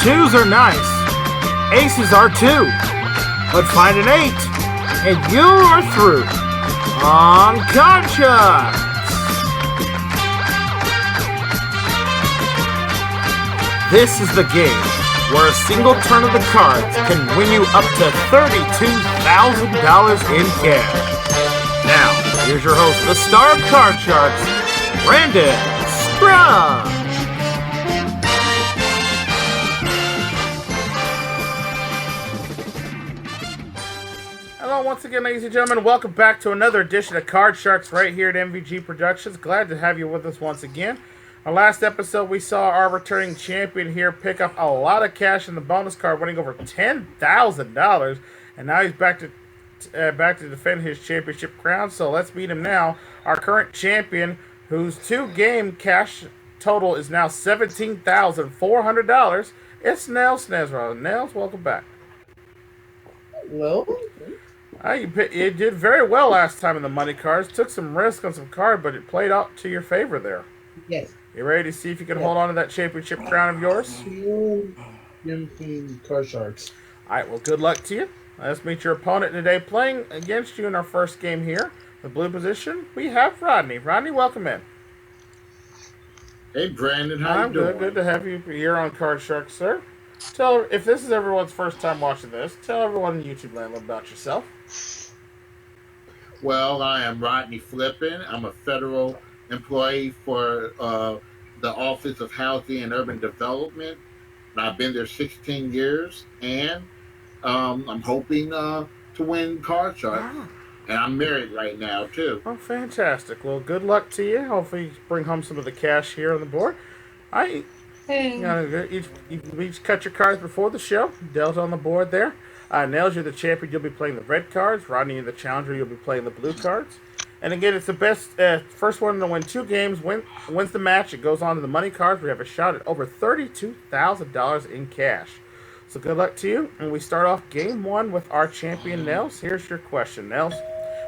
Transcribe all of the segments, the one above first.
Twos are nice. Aces are too. But find an 8, and you're through on Card Sharks. This is the game where a single turn of the cards can win you up to $32,000 in cash. Now, here's your host, the star of Card Sharks, Brandon Scruggs. Hello, once again, ladies and gentlemen. Welcome back to another edition of Card Sharks right here at MVG Productions. Glad to have you with us once again. Our last episode, we saw our returning champion here pick up a lot of cash in the bonus card, winning over $10,000, and now he's back to defend his championship crown. So let's meet him now. Our current champion, whose 2-game cash total is now $17,400. It's Nels. Nels, welcome back. Hello. You did very well last time in the money cards. Took some risk on some card, but it played out to your favor there. Yes. You ready to see if you can hold on to that championship crown of yours? Card Sharks. All right, well, good luck to you. Let's meet your opponent today. Playing against you in our first game here, the blue position, we have Rodney. Rodney, welcome in. Hey, Brandon, how you doing? I'm good to have you here on Card Sharks, sir. If this is everyone's first time watching this, tell everyone in YouTube land about yourself. Well, I am Rodney Flippin. I'm a federal employee for the Office of Housing and Urban Development. And I've been there 16 years, and I'm hoping to win Card Sharks. Wow. And I'm married right now, too. Oh, fantastic. Well, good luck to you. Hopefully you bring home some of the cash here on the board. You each cut your cards before the show. Dealt on the board there. Nels, you're the champion. You'll be playing the red cards. Rodney, you're the challenger. You'll be playing the blue cards. And again, it's the best first one to win 2 games. Wins the match. It goes on to the money cards. We have a shot at over $32,000 in cash. So good luck to you. And we start off game 1 with our champion, Nels. Here's your question, Nels.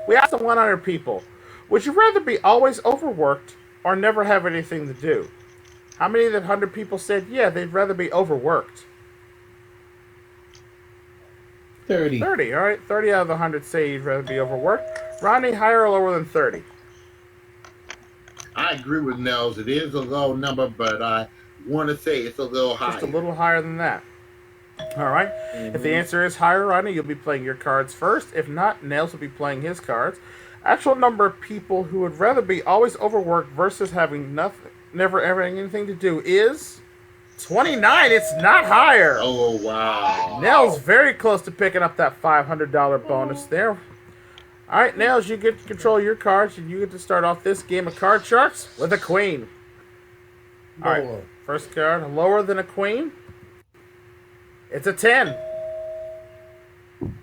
We asked the 100 people, would you rather be always overworked or never have anything to do? How many of the 100 people said, yeah, they'd rather be overworked? 30. 30, all right. 30 out of the 100 say you'd rather be overworked. Rodney, higher or lower than 30? I agree with Nels. It is a low number, but I want to say it's a little higher. Just a little higher than that. All right. Mm-hmm. If the answer is higher, Rodney, you'll be playing your cards first. If not, Nels will be playing his cards. Actual number of people who would rather be always overworked versus having never ever anything to do is 29. It's not higher. Oh, wow. Nels very close to picking up that $500 bonus there. All right, Nels, you get to control your cards, and you get to start off this game of Card Sharks with a queen. All right, first card, lower than a queen. It's a 10. I'm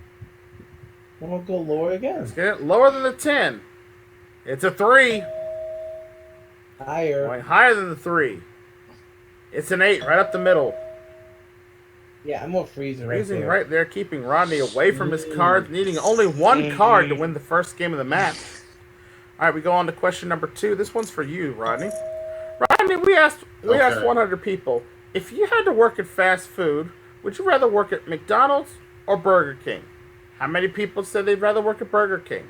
going to go lower again. Let's get it lower than the 10. It's a 3. Higher. Right, higher than the 3. It's an 8, right up the middle. Yeah, I'm going to freezing right there, keeping Rodney away from his cards, needing only 1 card to win the first game of the match. All right, we go on to question number 2. This one's for you, Rodney. Rodney, we asked 100 people, if you had to work at fast food, would you rather work at McDonald's or Burger King? How many people said they'd rather work at Burger King?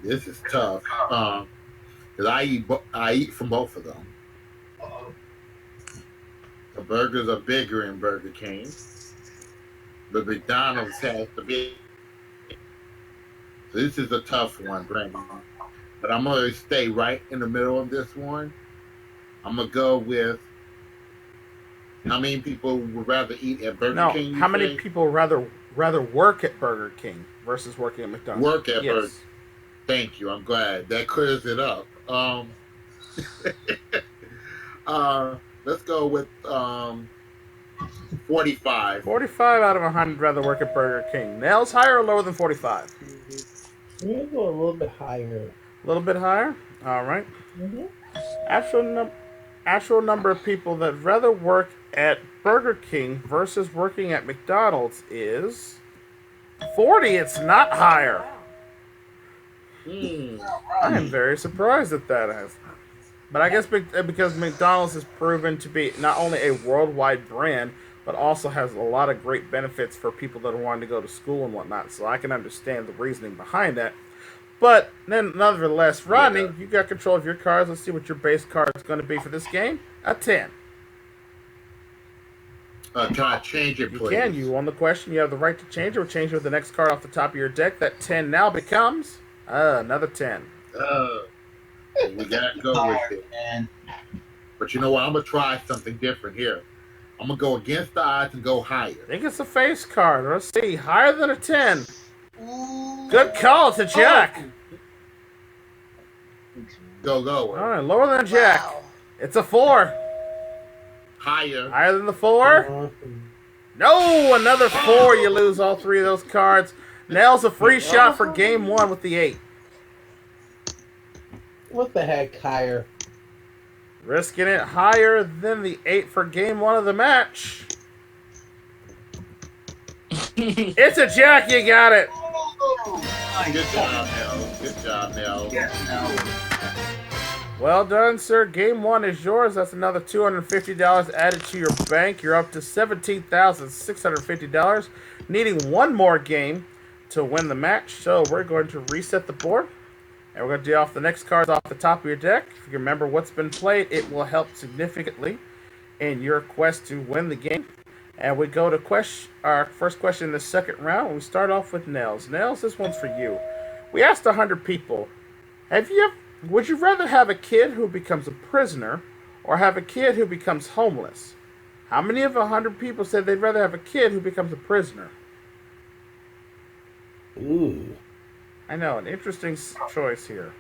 This is tough. Because I eat from both of them. The burgers are bigger in Burger King. The McDonald's has the big. So this is a tough one, Brandon. But I'm going to stay right in the middle of this one. I'm going to go with how many people would rather eat at Burger King? No, how many people rather work at Burger King versus working at McDonald's? Work at Burger King. Thank you. I'm glad. That clears it up. Let's go with 45. 45 out of 100 rather work at Burger King. Nels, higher or lower than 45? I'm going to go a little bit higher. A little bit higher? All right. Mm-hmm. Actual number of people that rather work at Burger King versus working at McDonald's is 40. It's not higher. I am very surprised at that. But I guess because McDonald's is proven to be not only a worldwide brand, but also has a lot of great benefits for people that are wanting to go to school and whatnot. So I can understand the reasoning behind that. But then, nonetheless, Rodney, Yeah. you got control of your cards. Let's see what your base card is going to be for this game. A 10. Can I change it, You please? can. You won the question. You have the right to change it. We'll change it with the next card off the top of your deck. That 10 now becomes another 10. Uh, we gotta go with it. And But you know what? I'm gonna try something different here. I'm gonna go against the odds and go higher. I think it's a face card. Let's see. Higher than a 10. Good call. It's a jack. Go lower. All right, lower than a jack. Wow. It's a 4. Higher. Higher than the 4. No, another 4. You lose all 3 of those cards. Nels a free shot for game 1 with the 8. what the heck, higher? Risking it higher than the 8 for game 1 of the match. It's a jack. You got it. Good job, Nels. Good job, Nels. Well done, sir. Game 1 is yours. That's another $250 added to your bank. You're up to $17,650. Needing one more game to win the match. So we're going to reset the board. And we're going to deal off the next cards off the top of your deck. If you remember what's been played, it will help significantly in your quest to win the game. And we go to our first question in the second round. We start off with Nels. Nels, this one's for you. We asked 100 people, would you rather have a kid who becomes a prisoner or have a kid who becomes homeless? How many of 100 people said they'd rather have a kid who becomes a prisoner? Ooh. I know, an interesting choice here.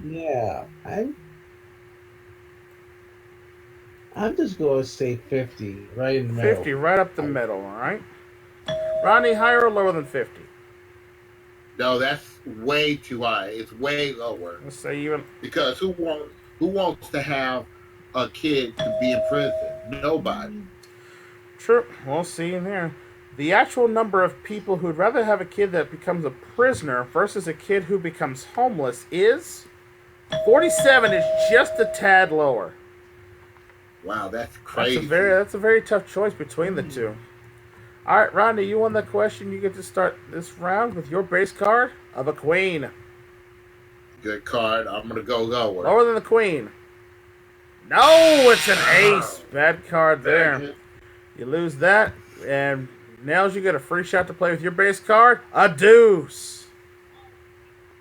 Yeah. I'm just going to say 50, right in the middle. 50, right up the middle, all right? Ronnie, higher or lower than 50? No, that's way too high. It's way lower. Let's say even... Because who wants to have a kid to be in prison? Nobody. True. We'll see in there. The actual number of people who'd rather have a kid that becomes a prisoner versus a kid who becomes homeless is 47 is just a tad lower. Wow, that's crazy. That's a very tough choice between the two. All right, Rodney, you won that question. You get to start this round with your base card of a queen. Good card. I'm gonna go lower. Lower than the queen. No, it's an ace. Bad card there. You lose that, and Nels, you get a free shot to play with your base card. A deuce.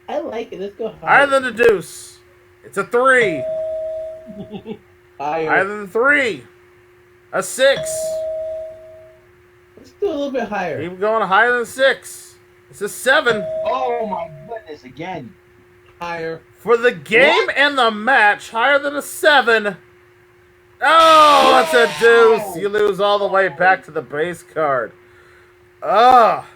I like it. Let's go Higher higher. than the deuce. It's a 3. Higher Higher. than the 3. A 6. Let's do a little bit higher. Keep going higher than 6. It's a 7. Oh my goodness, again. Higher. For the game and the match, higher than a 7. Oh, it's a deuce. You lose all the way back to the base card. Ah.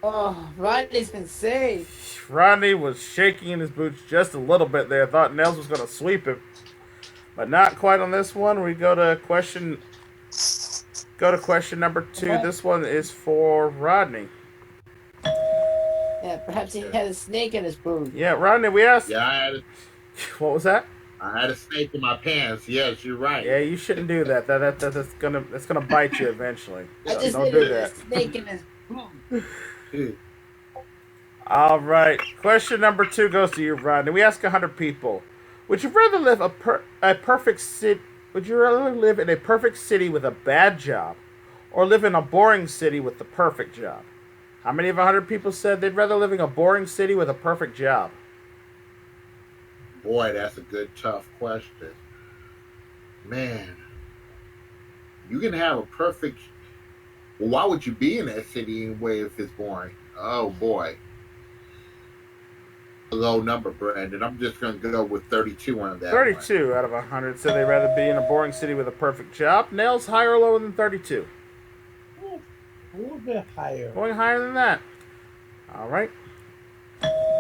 Oh, Rodney's been saved. Rodney was shaking in his boots just a little bit there. Thought Nels was going to sweep him. But not quite on this one. We go to question number 2. This one is for Rodney. Yeah, perhaps he had a snake in his boot. Yeah, Rodney, we asked... Yeah, What was that? I had a snake in my pants. Yes, you're right. Yeah, you shouldn't do that. That's gonna bite you eventually. I just Don't did do a that. snake in his boot. All right. Question number 2 goes to you, Rodney. We ask 100 people. Would you rather live a perfect city? Would you rather live in a perfect city with a bad job, or live in a boring city with the perfect job? How many of 100 people said they'd rather live in a boring city with a perfect job? Boy, that's a good, tough question. Man, you can have a perfect. Well, why would you be in that city anyway if it's boring? Oh boy. A low number, Brandon. I'm just going to go with 32 on that. 32 out of 100 said they'd rather be in a boring city with a perfect job. Nels, higher or lower than 32? A little bit higher. Going higher than that. All right.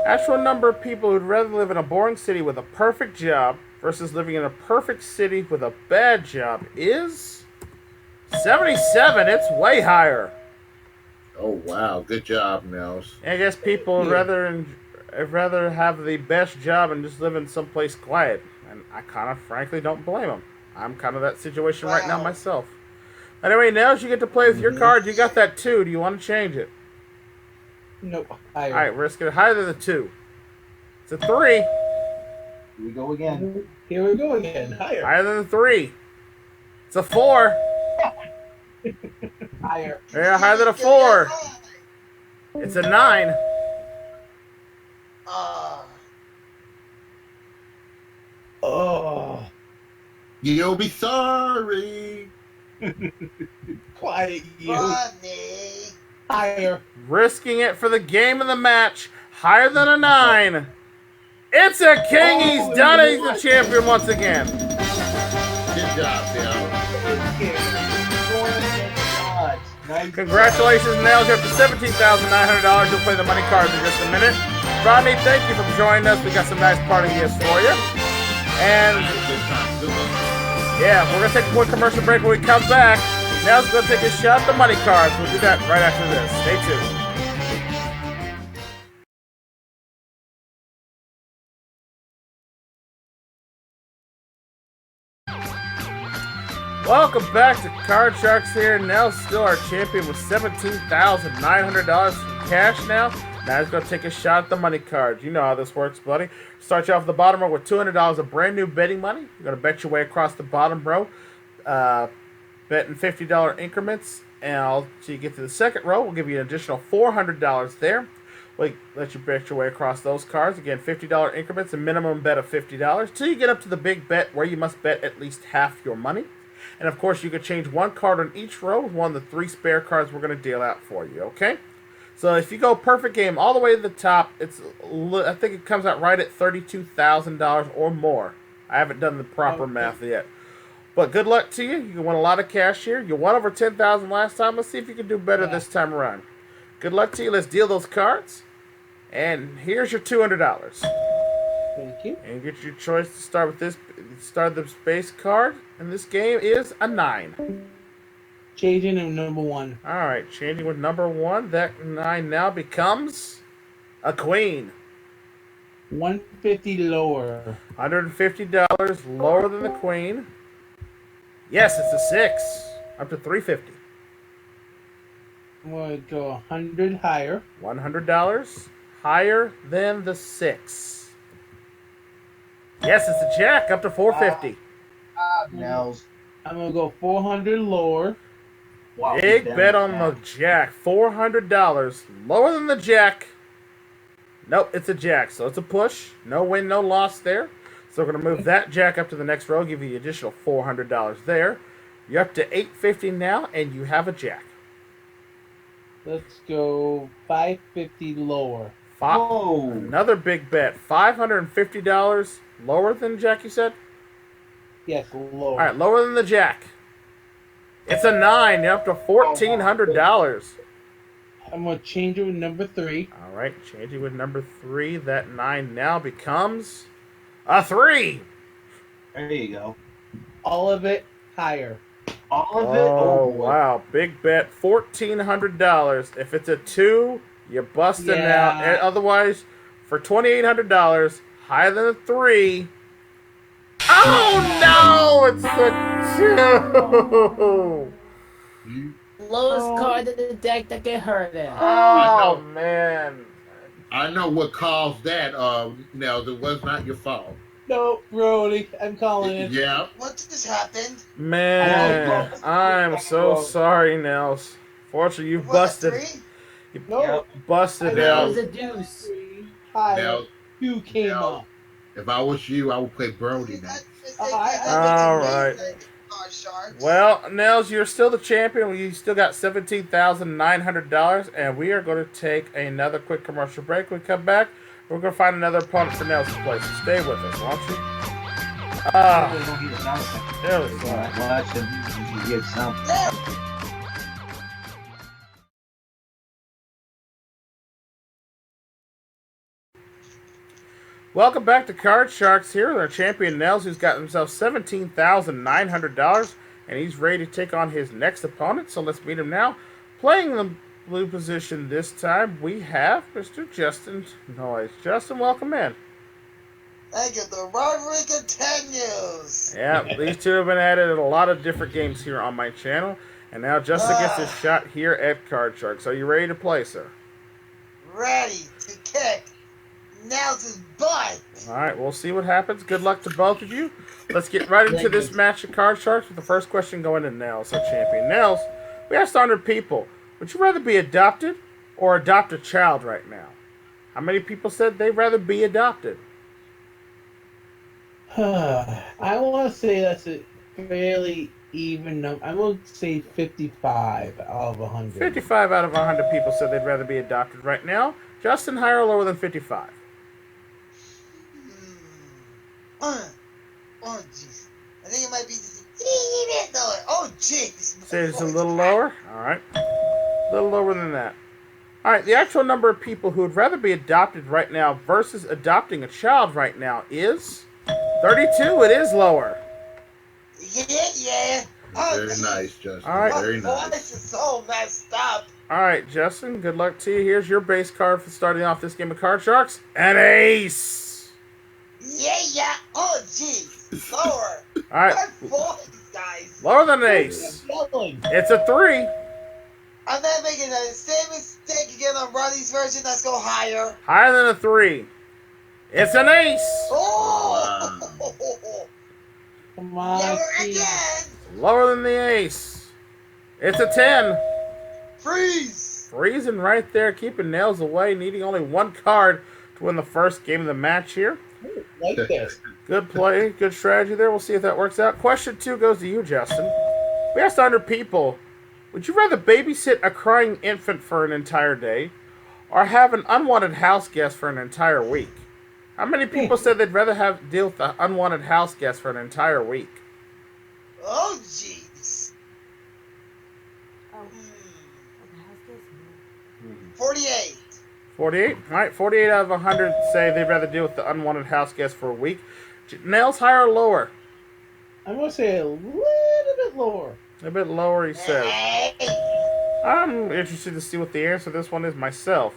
Actual number of people who'd rather live in a boring city with a perfect job versus living in a perfect city with a bad job is 77. It's way higher. Oh wow, good job, Nels. I guess people would rather have the best job and just live in someplace quiet. And I kind of, frankly, don't blame him. I'm kind of that situation right now myself. Anyway, Nels, you get to play with your card. You got that 2. Do you want to change it? Nope. All Higher. right, risk it higher than the 2. It's a 3. Here we go again. Here we go again. Higher. Higher than the 3. It's a 4. Higher. Yeah, higher than a 4. It's a 9. Oh. You'll be sorry. Quiet, you. Rodney. Higher. Risking it for the game of the match. Higher than a 9. It's a king. He's done it. He's the champion once again. Good job, Bill. Nice. Congratulations, Nels. You're up to $17,900. You'll play the money cards in just a minute. Rodney, thank you for joining us. We got some nice parting gifts for you. And Good time. Good luck. yeah, we're going to take a quick commercial break. When we come back, Nels going to take a shot at the money cards. We'll do that right after this. Stay tuned. Welcome back to Card Sharks here. Nels still our champion with $17,900 in cash now. Now he's going to take a shot at the money cards. You know how this works, buddy. Start you off the bottom row with $200 of brand new betting money. You're going to bet your way across the bottom row, betting $50 increments. And until you get to the second row, we'll give you an additional $400 there. We'll let you bet your way across those cards. Again, $50 increments, a minimum bet of $50. Till you get up to the big bet where you must bet at least half your money. And of course, you can change one card on each row with one of the 3 spare cards we're going to deal out for you, okay? So if you go perfect game all the way to the top, I think it comes out right at $32,000 or more. I haven't done the proper math yet. But good luck to you. You can win a lot of cash here. You won over $10,000 last time. Let's see if you can do better this time around. Good luck to you. Let's deal those cards. And here's your $200. Thank you. And get your choice to start with this. Start the base card. And this game is a 9. Changing to number 1. All right, changing with number 1. That 9 now becomes a queen. $150 lower. $150 lower than the queen. Yes, it's a 6. Up to $350. I'm going to go 100 higher. $100 higher than the 6. Yes, it's a jack. Up to $450. Nels. I'm going to go 400 lower. Wow, Big he's down bet to on the that. jack. $400 lower than the jack. Nope, it's a jack, so it's a push. No win, no loss there. So we're going to move that jack up to the next row, give you the additional $400 there. You're up to $850 now, and you have a jack. Let's go 550 lower. Whoa. Another big bet. $550 lower than jack, you said? Yes, lower. All right, lower than the jack. It's a 9. You're up to $1,400. I'm going to change it with number 3. All right, changing with number 3. That 9 now becomes a 3. There you go. All of it higher. All of it? Oh, boy. wow. Big bet. $1,400. If it's a 2, you're busting Yeah. out. And otherwise, for $2,800, higher than a 3. Oh, no! It's the 2. Lowest card in the deck that get hurt in. Oh, man. I know what caused that, Nels. It was not your fault. No, Brody, I'm calling it. Yeah. What just happened? Man, I'm so sorry, Nels. Fortunately, you What, busted. 3? You No, busted That out. was a deuce. higher. Nels, 2 came Nels. up. if I was you, I would play Brody now. All right. Sharks. Well, Nels, you're still the champion. You still got $17,900, and we are going to take another quick commercial break. When we come back, we're going to find another opponent for Nels to play. So stay with us, won't you? There we go. Watch him. You can get something. Welcome back to Card Sharks here with our champion Nels, who's got himself $17,900, and he's ready to take on his next opponent. So let's meet him now. Playing the blue position this time, we have Mr. Justin Noyes. Justin, welcome in. Thank you. The rivalry continues. Yeah, these two have been added in a lot of different games here on my channel. And now Justin gets his shot here at Card Sharks. Are you ready to play, sir? Ready to kick Nels' butt. All right, we'll see what happens. Good luck to both of you. Let's get right into this match of Card Sharks with the first question going to Nels, our champion. Nels, we asked 100 people, would you rather be adopted or adopt a child right now? How many people said they'd rather be adopted? I want to say that's a fairly even number. I'm going to say 55 out of 100. 55 out of 100 people said they'd rather be adopted right now. Justin, higher or lower than 55? Oh, jeez. I think it might be just a little bit lower. Oh, jeez. Say it's a little lower? All right. A little lower than that. All right, the actual number of people who would rather be adopted right now versus adopting a child right now is 32. It is lower. Yeah. Oh, Very jeez. nice, Justin. All right. Very My nice. voice is so messed up. All right, Justin, good luck to you. Here's your base card for starting off this game of Card Sharks. An ace. Yeah. Oh, jeez. Lower. All right, My voice, guys. lower than an ace. It's a 3. I'm not making the same mistake again on Ronnie's version. Let's go higher. Higher than a 3. It's an ace. Oh! Come on, Lower Steve. again. Lower than the ace. It's a 10. Freeze. Freezing right there, keeping Nails away, needing only one card to win the first game of the match here. Like this. Good play, good strategy there. We'll see if that works out. Question 2 goes to you, Justin. We asked 100 people, would you rather babysit a crying infant for an entire day or have an unwanted house guest for an entire week? How many people said they'd rather deal with an unwanted house guest for an entire week? Oh, jeez. Oh, 48. 48? All right, 48 out of 100 say they'd rather deal with the unwanted house guest for a week. Nails, higher or lower? I'm going to say a little bit lower. A bit lower, he says. Hey. I'm interested to see what the answer to this one is myself.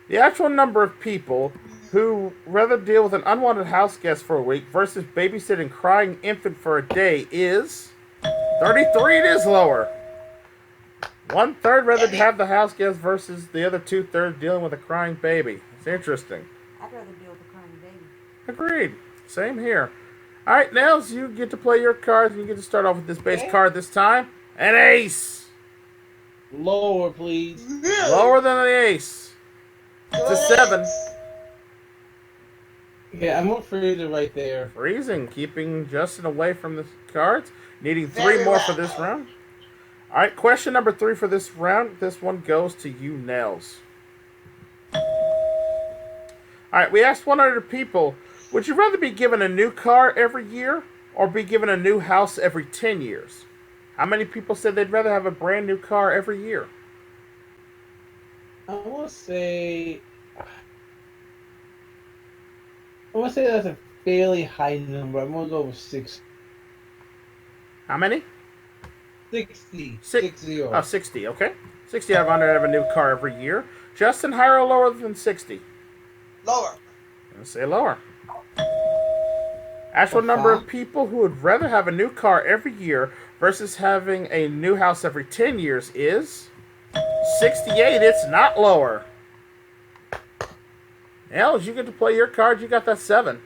The actual number of people who rather deal with an unwanted house guest for a week versus babysitting crying infant for a day is 33. It is lower. 1/3 rather have the house guest versus the other 2/3 dealing with a crying baby. It's interesting. I'd rather deal with a crying baby. Agreed. Same here. All right, Nels, you get to play your cards and you get to start off with this base card this time. An ace. Lower, please. Lower than an ace. It's a 7. Yeah, I'm afraid of right there. Freezing, keeping Justin away from the cards. Needing 3 Very more well. for this round. All right, question number 3 for this round. This one goes to you, Nels. All right, we asked 100 people, would you rather be given a new car every year or be given a new house every 10 years? How many people said they'd rather have a brand new car every year? I want to say that's a fairly high number. I'm going to go with 60. How many? 60. Six. 60. Oh, 60, okay. 60 out of 100 have a new car every year. Justin, higher or lower than 60? Lower. I'm going to say lower. Actual number of people who would rather have a new car every year versus having a new house every 10 years is 68. It's not lower. Nels, you get to play your card. You got that 7.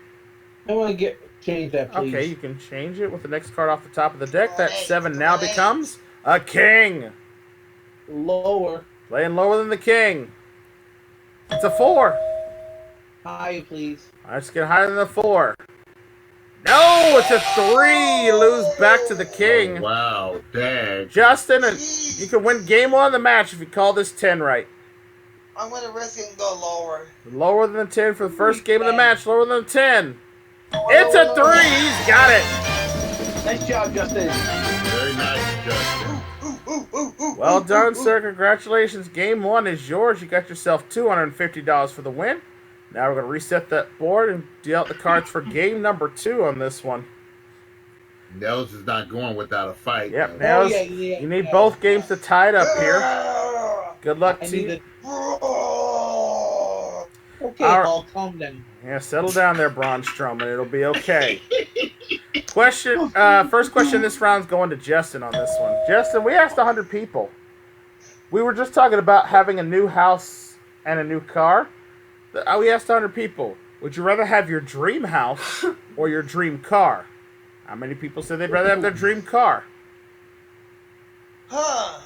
I want to change that, please. Okay, you can change it with the next card off the top of the deck. That 7 now becomes a king. Lower. Playing lower than the king. It's a 4. High, please. Let's get higher than the 4. No, it's a 3. You lose back to the king. Wow, dang. Justin, you can win game 1 of the match if you call this 10 right. I'm going to risk it and go lower. Lower than the 10 for the first game of the match. Lower than the 10. It's a 3. He's got it. Nice job, Justin. Very nice, Justin. Well done, sir. Congratulations. Game 1 is yours. You got yourself $250 for the win. Now we're going to reset that board and deal out the cards for game number 2 on this one. Nels is not going without a fight. Yep, Nels. now you need both games to tie it up here. Good luck to you. Okay, All right. Hulk, calm down. Yeah, settle down there, Braun Strowman. It'll be okay. First question this round's going to Justin on this one. Justin, we asked 100 people. We were just talking about having a new house and a new car. We asked 100 people, would you rather have your dream house or your dream car? How many people said they'd rather have their dream car? Huh.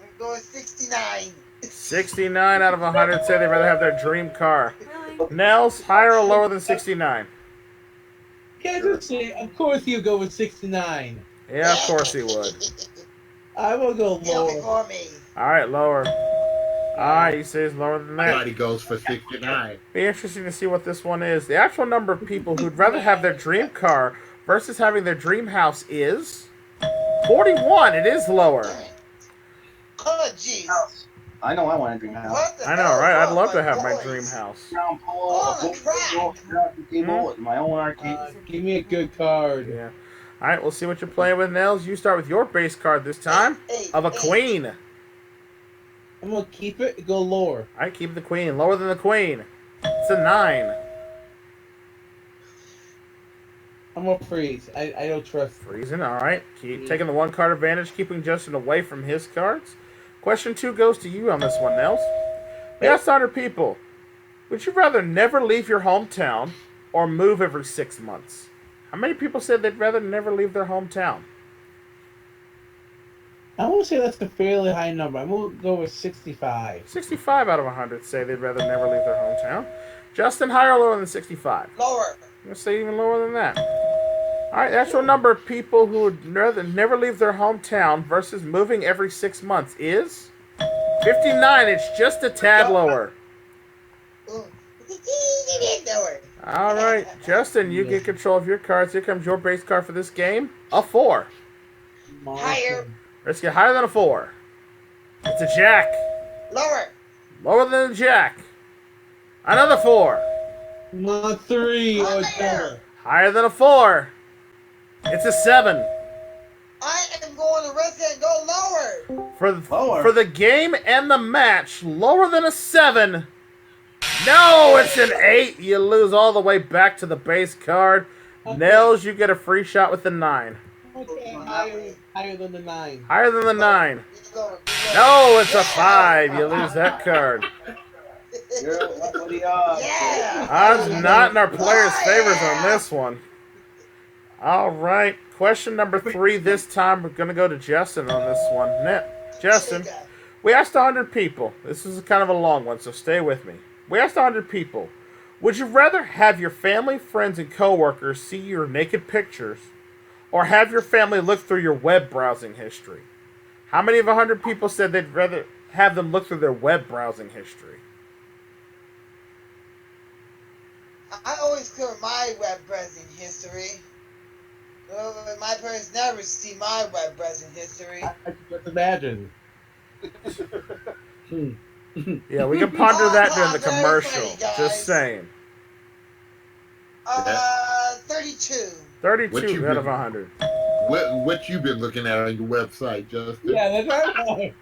I'm going 69. 69 out of 100 said they'd rather have their dream car. Really? Nels, higher or lower than 69? Can't just say, of course you go with 69. Yeah, of course he would. I will go Tell lower. before me. All right, lower. All right, he says lower than that. Everybody goes for 69. Be interesting to see what this one is. The actual number of people who'd rather have their dream car versus having their dream house is 41. It is lower. Oh, jeez. I know I want a dream house. What the I know, hell right? is I'd love wrong to have with my boys? dream house. Ground floor, Holy a crap. table, and my own arcade. Give me a good card. Yeah. All right, we'll see what you're playing with, Nels. You start with your base card this time of a queen. I'm gonna keep it and go lower. All right, keep the queen. Lower than the queen. It's a 9. I'm gonna freeze. I don't trust. Freezing, all right. Keep taking the one card advantage, keeping Justin away from his cards. Question 2 goes to you on this one, Nels. We asked 100 people, would you rather never leave your hometown or move every 6 months? How many people said they'd rather never leave their hometown? I won't say that's a fairly high number. I'm gonna go with 65. 65 out of 100 say they'd rather never leave their hometown. Justin, higher or lower than 65? Lower. I'm going to say even lower than that. All right, the actual number of people who would rather never leave their hometown versus moving every 6 months is 59. It's just a tad lower. Ooh. Lower. All right, Justin, you get control of your cards. Here comes your base card for this game. A 4. Higher. Let's get higher than a 4. It's a jack. Lower. Lower than a jack. Another 4. Not 3 or better. Higher than a 4. It's a 7. I am going to risk it and go lower. For the game and the match, lower than a 7. No, it's an 8. You lose all the way back to the base card. Okay. Nels, you get a free shot with the 9. Okay, higher than the 9. Higher than the 9. Lower. No, it's a 5. You lose that card. What are the odds? Yeah. Odds not in our players' favors on this one. All right. Question number 3 this time. We're going to go to Justin on this one. Justin, we asked 100 people. This is kind of a long one, so stay with me. We asked 100 people, would you rather have your family, friends, and coworkers see your naked pictures or have your family look through your web browsing history? How many of 100 people said they'd rather have them look through their web browsing history? I always clear my web browsing history. My parents never see my web browsing history. I can just imagine. Yeah, we can ponder that during the Very commercial. funny, guys. Just saying. 32. 32 out of 100. What you been looking at on your website, Justin? Yeah, that's right.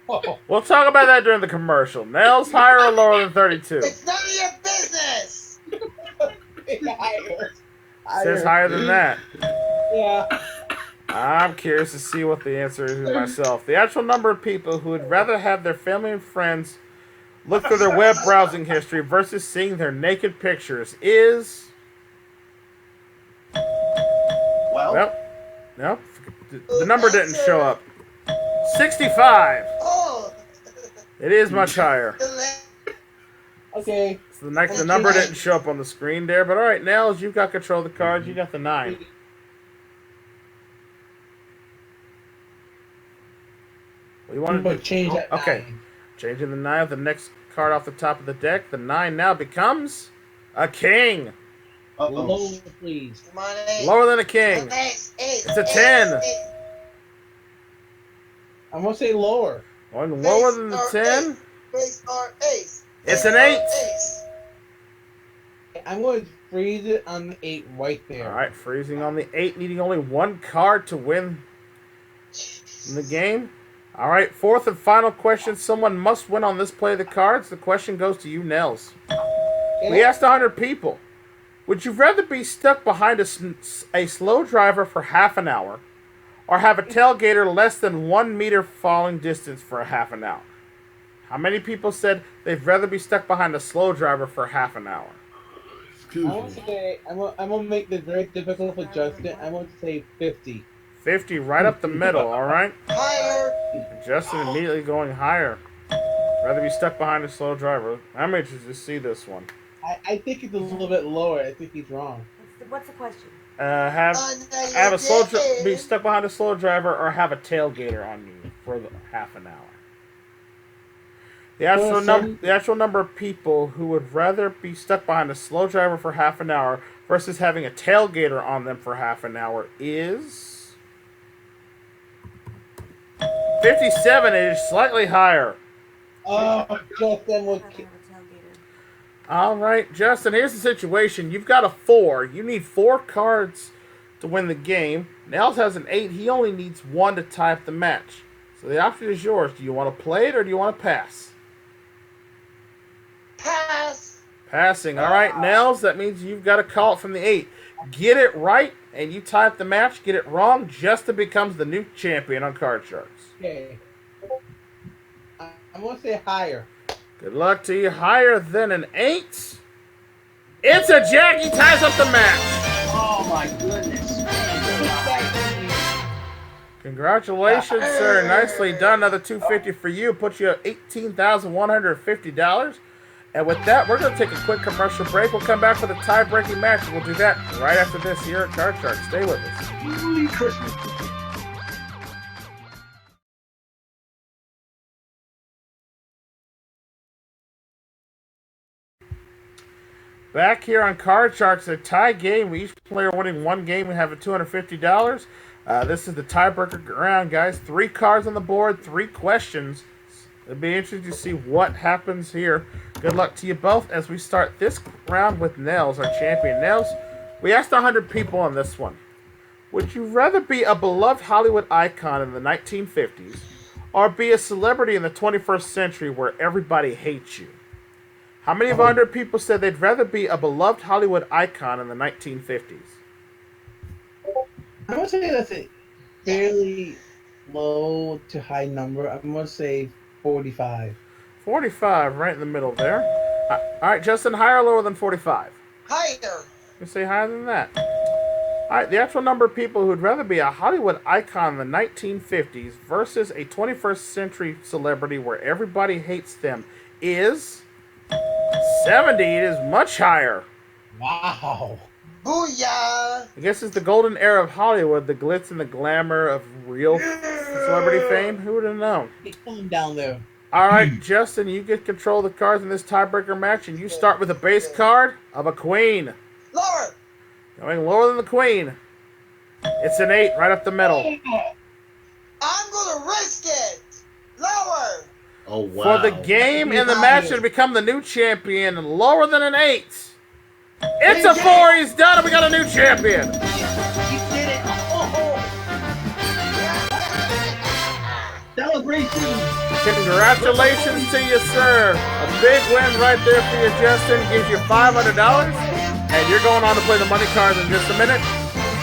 We'll talk about that during the commercial. Nels, higher or lower than 32? It's none of your business. Higher. Says higher than that. Yeah. I'm curious to see what the answer is myself. The actual number of people who would rather have their family and friends look through their web browsing history versus seeing their naked pictures is... Well, no, the number didn't show up. 65. Oh. It is much higher. Okay. So the number didn't show up on the screen there, but all right, Nels, you've got control of the cards. You got the 9. What do you want to do? Change that. Okay. 9. Changing the 9 with the next card off the top of the deck. The 9 now becomes a king. Lower, please. Come on, 8. Lower than a king. It's a 10. I'm gonna say lower. One lower than the 10. Base or ace. It's an 8. Ace. I'm going to freeze it on the 8 right there. All right, freezing on the 8, needing only one card to win in the game. All right, fourth and final question. Someone must win on this play of the cards. The question goes to you, Nels. We asked 100 people, would you rather be stuck behind a slow driver for half an hour or have a tailgater less than 1 meter falling distance for a half an hour? How many people said they'd rather be stuck behind a slow driver for half an hour? Excuse I want to me. say I'm gonna make this very difficult for Justin. I want to say 50. 50, right up the middle, all right? Higher. Justin immediately going higher. Rather be stuck behind a slow driver. I'm interested to see this one. I think it's a little bit lower. I think he's wrong. What's the question? Have Under be your stuck behind a slow driver or have a tailgater on you for half an hour. The actual number of people who would rather be stuck behind a slow driver for half an hour versus having a tailgater on them for half an hour is 57. It is slightly higher. Oh, Justin will. I'd have a tailgater. All right, Justin, here's the situation. You've got a 4. You need 4 cards to win the game. Nels has an 8. He only needs 1 to tie up the match. So the option is yours. Do you want to play it or do you want to pass? pass. Passing. All right, Nels, that means you've got to call it from the 8. Get it right, and you tie up the match. Get it wrong, Justin becomes the new champion on Card Sharks. Okay. I'm gonna say higher. Good luck to you. Higher than an 8. It's a jack. He ties up the match. Oh my goodness. Congratulations, sir. Nicely done. Another $250 for you. Puts you at $18,150. And with that, we're going to take a quick commercial break. We'll come back for the tie-breaking match. We'll do that right after this here at Card Shark. Stay with us. Merry Christmas. Back here on Card Sharks, a tie game. Each player winning 1 game and having $250. This is the tiebreaker round, guys. 3 cards on the board, 3 questions. It'll be interesting to see what happens here. Good luck to you both as we start this round with Nels, our champion. Nels, we asked 100 people on this one. Would you rather be a beloved Hollywood icon in the 1950s or be a celebrity in the 21st century where everybody hates you? How many of 100 people said they'd rather be a beloved Hollywood icon in the 1950s? I'm gonna say that's a fairly low to high number. I'm gonna say 45. 45, right in the middle there. All right, Justin, higher or lower than 45? Higher. You say higher than that. All right, the actual number of people who'd rather be a Hollywood icon in the 1950s versus a 21st century celebrity where everybody hates them is 70. It is much higher. Wow. Booyah. I guess it's the golden era of Hollywood, the glitz and the glamour of real celebrity fame. Who would have known? He's coming down there. All right, Justin, you get control of the cards in this tiebreaker match, and you start with a base card of a queen. Lower. Going lower than the queen. It's an 8, right up the middle. I'm gonna risk it. Lower. Oh, wow. For the game and the match to become the new champion, lower than an 8. It's a 4. He's done it. We got a new champion. He did it. Oh. Celebration. Congratulations to you, sir. A big win right there for you, Justin. Gives you $500. And you're going on to play the money cards in just a minute.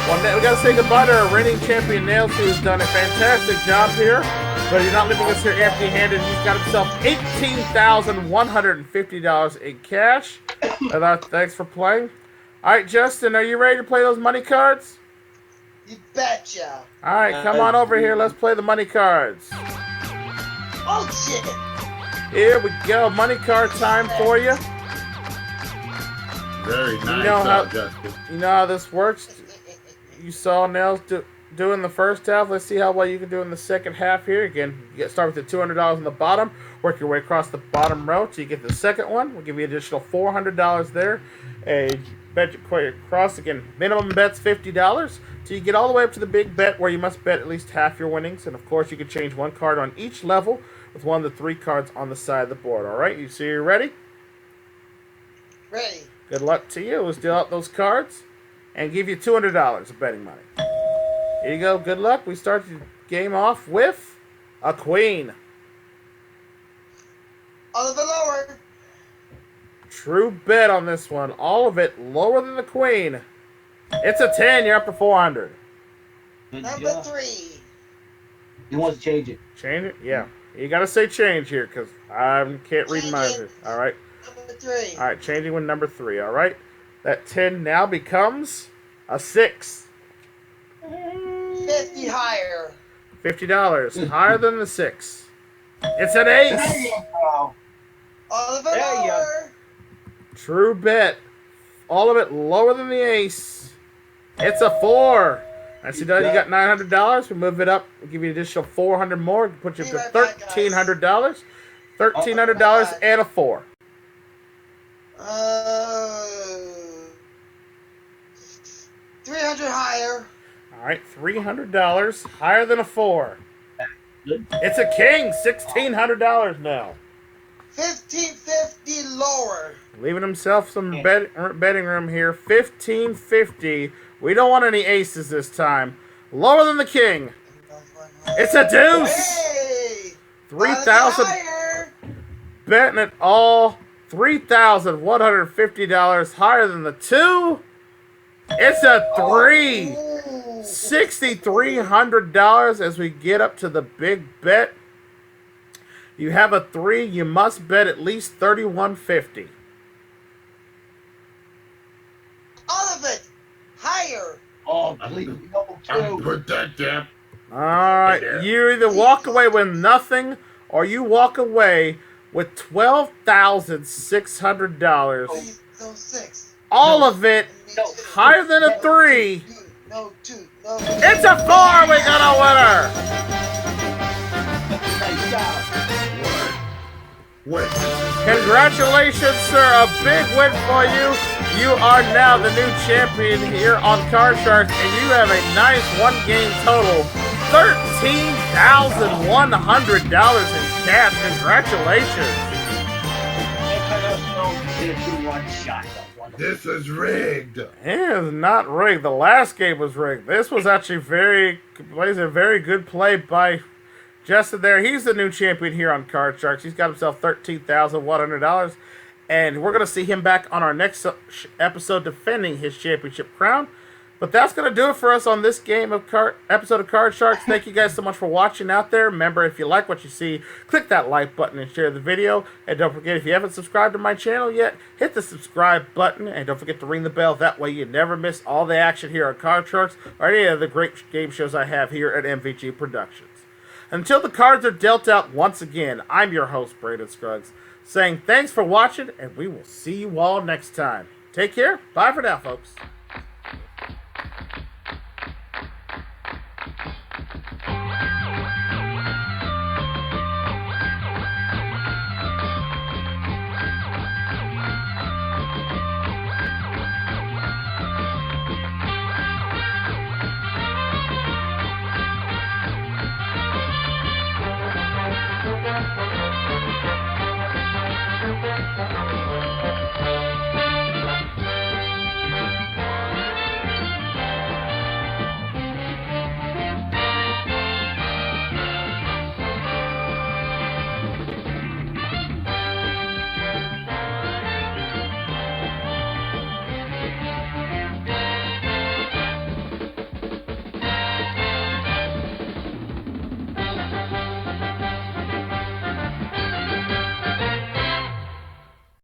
Well, we got to say goodbye to our reigning champion, Nels, who's done a fantastic job here. But he's not leaving us here empty-handed. He's got himself $18,150 in cash. Thanks for playing. All right, Justin, are you ready to play those money cards? You betcha. All right, come on over here. Let's play the money cards. Oh shit. Here we go. Money card time for you. Very nice, You know how- Justin. You know how this works. You saw Nels do in the first half. Let's see how well you can do in the second half here. Again, you start with the $200 on the bottom. Work your way across the bottom row till you get the second one. We'll give you additional $400 there. Bet your way across. Again, minimum bet's $50. So you get all the way up to the big bet where you must bet at least half your winnings. And, of course, you can change 1 card on each level with 1 of the 3 cards on the side of the board. All right? So you're ready? Ready. Good luck to you. Let's deal out those cards and give you $200 of betting money. Here you go. Good luck. We start the game off with a queen. On the lower. True bet on this one. All of it lower than the queen. It's a 10. You're up to 400. Good Number job. 3. He wants to change it. Change it? Yeah. You got to say change here because I can't read mine. Change it. All right. Number 3. All right. Changing with number 3. All right. That 10 now becomes a 6. 50 higher. $50. Higher than the 6. It's an ace. There you go. All of it There you go. lower. True bet. All of it lower than the ace. It's a 4. I see that you got $900. We move it up. We'll give you an additional $400 more. Put you up to Be right back, guys. $1,300. $1,300 and a 4. 300 higher. All right, $300 higher than a 4. Good. It's a king. $1,600 now. 1550 lower. Leaving himself some betting room here. $1,550. We don't want any aces this time. Lower than the king. It's a deuce. Hey! 3,000. Higher. Betting it all. $3,150 higher than the 2. It's a 3. Ooh. $6,300 as we get up to the big bet. You have a 3. You must bet at least $3,150. All of it higher. Oh, please. No, I'm two. put that down. All right. You either walk away with nothing or you walk away with $12,600. Please, no 6. All of it No. higher than a 3. No 2. No. It's a 4. We got a winner. Nice job. Wait. Congratulations, sir. A big win for you. You are now the new champion here on Card Sharks, and you have a nice one-game total. $13,100 in cash. Congratulations. This is rigged. It is not rigged. The last game was rigged. This was actually plays a very good play by Justin there. He's the new champion here on Card Sharks. He's got himself $13,100. And we're going to see him back on our next episode defending his championship crown. But that's going to do it for us on this episode of Card Sharks. Thank you guys so much for watching out there. Remember, if you like what you see, click that like button and share the video. And don't forget, if you haven't subscribed to my channel yet, hit the subscribe button. And don't forget to ring the bell. That way you never miss all the action here on Card Sharks or any of the great game shows I have here at MVG Productions. Until the cards are dealt out once again, I'm your host, Braden Scruggs, saying thanks for watching, and we will see you all next time. Take care. Bye for now, folks.